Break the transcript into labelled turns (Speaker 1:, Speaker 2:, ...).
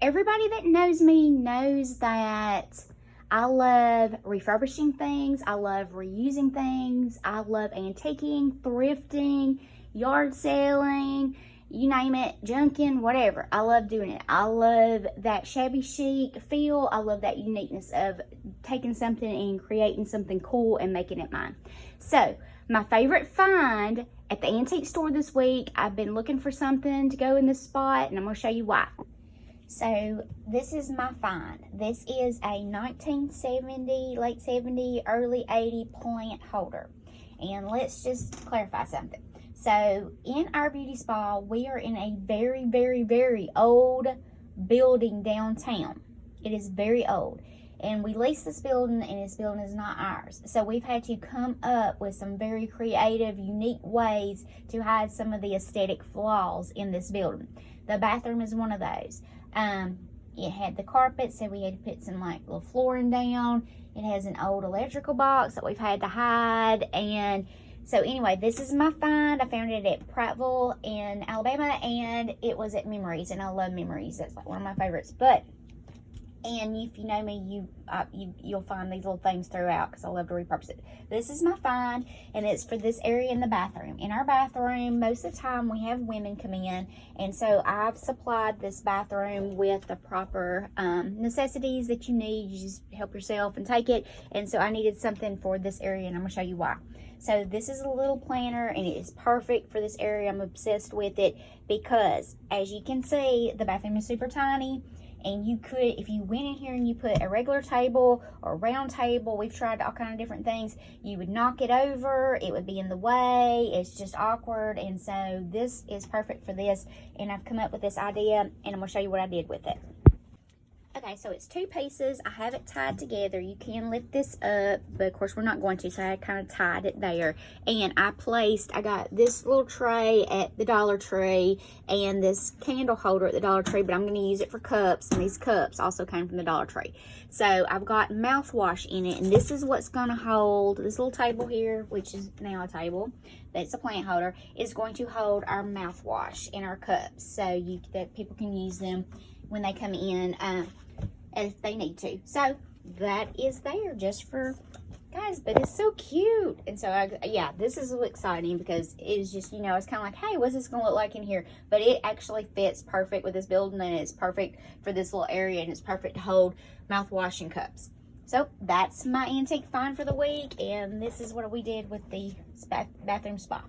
Speaker 1: everybody that knows me knows that I love refurbishing things. I love reusing things. I love antiquing, thrifting, yard selling, you name it, junking, whatever. I love doing it. I love that shabby chic feel. I love that uniqueness of taking something and creating something cool and making it mine. So my favorite find at the antique store this week, I've been looking for something to go in this spot, and I'm going to show you why. So this is my find. This is a 1970, late 70, early 80 plant holder. And let's just clarify something. So in our beauty spa, we are in a very, very, very old building downtown. It is very old. And we lease this building, and this building is not ours. So we've had to come up with some very creative, unique ways to hide some of the aesthetic flaws in this building. The bathroom is one of those. It had the carpet, so we had to put some like little flooring down. It has an old electrical box that we've had to hide. And so anyway, this is my find. I found it at Prattville in Alabama, and it was at Memories, and I love Memories. That's like one of my favorites. And if you know me, you'll find these little things throughout because I love to repurpose it. This is my find, and it's for this area in the bathroom. In our bathroom, most of the time we have women come in, and so I've supplied this bathroom with the proper necessities that you need. You just help yourself and take it. And so I needed something for this area, and I'm going to show you why. So this is a little planter, and it is perfect for this area. I'm obsessed with it because, as you can see, the bathroom is super tiny. And you could, if you went in here and you put a regular table or a round table, we've tried all kind of different things, you would knock it over, it would be in the way, it's just awkward. And so this is perfect for this, and I've come up with this idea, and I'm going to show you what I did with it. Okay, so it's two pieces. I have it tied together. You can lift this up, but of course we're not going to, so I kind of tied it there. And I got this little tray at the Dollar Tree and this candle holder at the Dollar Tree, but I'm going to use it for cups, and these cups also came from the Dollar Tree. So I've got mouthwash in it, and this is what's going to hold this little table here, which is now a table. That's a plant holder, is going to hold our mouthwash in our cups, so that people can use them when they come in if they need to. So that is there just for guys, but it's so cute. And so yeah, this is exciting because it is just, it's kind of like, hey, what's this gonna look like in here? But it actually fits perfect with this building, and it's perfect for this little area, and it's perfect to hold mouthwash and cups. So that's my antique find for the week, and this is what we did with the bathroom spa.